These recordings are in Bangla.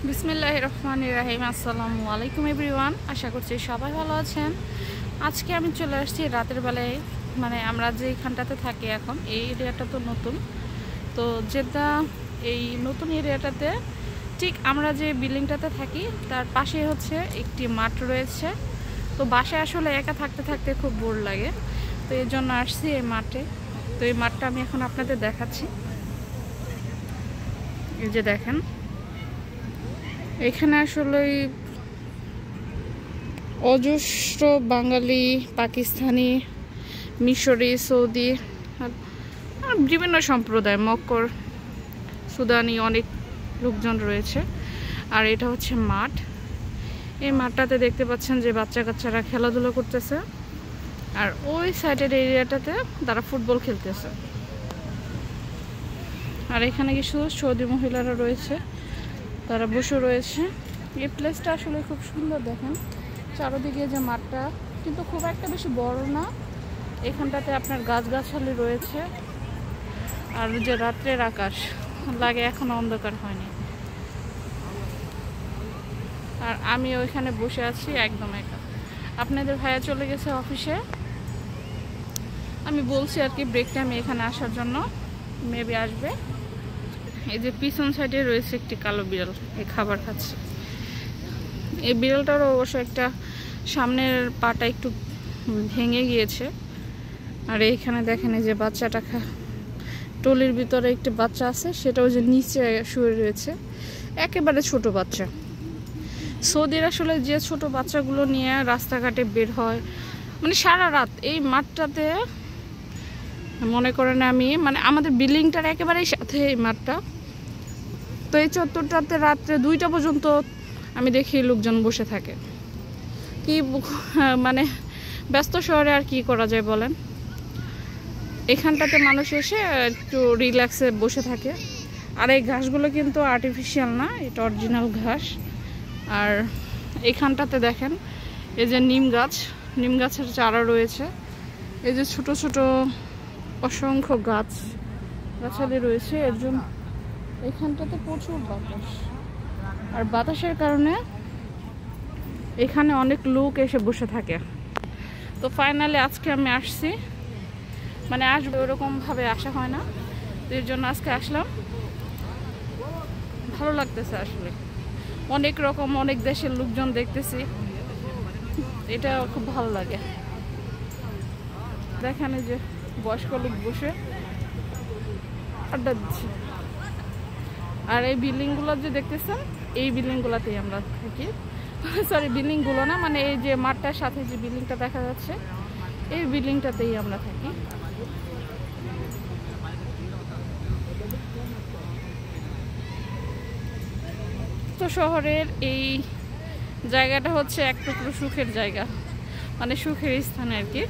বিসমিল্লাহির রহমানির রহিম। আসসালামু আলাইকুম এভরিওয়ান, আশা করছি সবাই ভালো আছেন। আজকে আমি চলে আসছি রাতের বেলায়, মানে আমরা যে এখানটাতে থাকি এখন এই এরিয়াটা তো নতুন, তো যেটা এই নতুন এরিয়াটাতে ঠিক আমরা যে বিল্ডিংটাতে থাকি তার পাশে হচ্ছে একটি মাঠ রয়েছে। তো বাসায় আসলে একা থাকতে থাকতে খুব বোর লাগে, তো এই জন্য আসছি এই মাঠে। তো এই মাঠটা আমি এখন আপনাদের দেখাচ্ছি। এই যে দেখেন, এখানে আসলে অজস্র বাঙালি, পাকিস্তানি, মিশরি, সৌদি আর বিভিন্ন সম্প্রদায়, মক্কর, সুদানি অনেক লোকজন রয়েছে। আর এটা হচ্ছে মাঠ। এই মাঠটাতে দেখতে পাচ্ছেন যে বাচ্চা কাচ্চারা খেলাধুলা করতেছে, আর ওই সাইডের এরিয়াটাতে তারা ফুটবল খেলতেছে। আর এখানে কিছু সৌদি মহিলারা রয়েছে, তারা বসে রয়েছে। এই প্লেসটা আসলে খুব সুন্দর, দেখেন চারদিকে যে মাঠটা, কিন্তু খুব একটা বেশি বড় না। এখানটাতে আপনার গাছগাছালি রয়েছে, আর যে রাত্রের আকাশ লাগে এখনো অন্ধকার হয়নি। আর আমি ওইখানে বসে আছি একদম একা। আপনাদের ভাইয়া চলে গেছে অফিসে, আমি বলছি আর কি ব্রেক টাইমে এখানে আসার জন্য, মেবি আসবে। এই যে পিছন সাইডে রয়েছে একটি কালো বিড়াল, এই খাবার খাচ্ছে। এই বিড়ালটারও অবশ্য একটা সামনের পাটা একটু ভেঙে গিয়েছে। আর এইখানে দেখেন এই যে বাচ্চাটা টলির ভিতরে একটি বাচ্চা আছে, সেটাও যে নিচে শুয়ে রয়েছে, একেবারে ছোট বাচ্চা। সৌদির আসলে যে ছোট বাচ্চাগুলো নিয়ে রাস্তাঘাটে বের হয়, মানে সারা রাত এই মাঠটাতে, মনে করেন আমি মানে আমাদের বিল্ডিংটার একেবারেই সাথে এই মাঠটা। তো এই চত্বরটাতে রাত্রে 2টা পর্যন্ত আমি দেখি লোকজন বসে থাকে। কি মানে ব্যস্ত শহরে আর কি করা যায় বলেন, এখানটাতে মানুষ এসে একটু রিল্যাক্সে বসে থাকে। আর এই ঘাসগুলো কিন্তু আর্টিফিশিয়াল না, এটা অরিজিনাল ঘাস। আর এখানটাতে দেখেন এই যে নিম গাছের চারা রয়েছে, এই যে ছোট ছোট অসংখ্য গাছালি রয়েছে। এর জন্য এখানটাতে প্রচুর বাতাস, আর বাতাসের কারণে এখানে অনেক লোক এসে বসে থাকে। তো ফাইনালি আজকে আমি আসছি, মানে আসবে ওরকমভাবে আসা হয় না, তো এর জন্য আজকে আসলাম। ভালো লাগতেছে আসলে, অনেক রকম অনেক দেশের লোকজন দেখতেছি, এটা খুব ভালো লাগে। দেখেন এই যে বয়স্ক লোক বসে আড্ডা দিচ্ছে। আর এই বিল্ডিংগুলো যে দেখতেছেন, এই বিল্ডিংগুলোতেই আমরা থাকি। সরি, বিল্ডিংগুলো না, মানে এই যে মাঠটার সাথে যে বিল্ডিংটা দেখা যাচ্ছে, এই বিল্ডিংটাতেই আমরা থাকি। তো শহরের এই জায়গাটা হচ্ছে এক টুকরো সুখের জায়গা, মানে সুখের স্থান আর কি।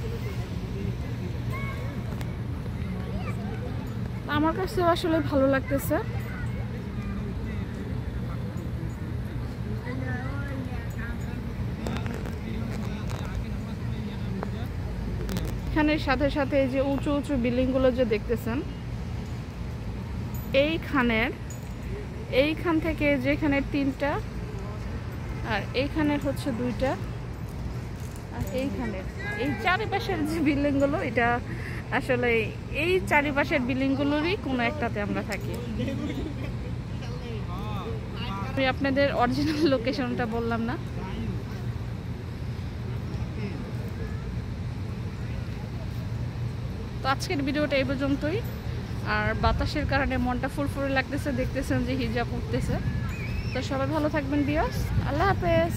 আমার কাছেও আসলে ভালো লাগতেছে। এখানের সাথে সাথে এই যে উঁচু উঁচু বিল্ডিংগুলো যে দেখতেছেন, এইখান থেকে যেখানে 3টা, আর এইখানের হচ্ছে 2টা, আর এইখানের এই চারিপাশের যে বিল্ডিংগুলো, এটা আসলে এই চারিপাশের বিল্ডিংগুলোরই কোনো একটাতে আমরা থাকি। আমি আপনাদের অরিজিনাল লোকেশনটা বললাম না। তো আজকের ভিডিওটা এই পর্যন্তই। আর বাতাসের কারণে মনটা ফুরফুরে লাগতেছে, দেখতেছেন যে হিজাব উঠতেছে। তো সবাই ভালো থাকবেন ভিউয়ার্স, আল্লাহ হাফেজ।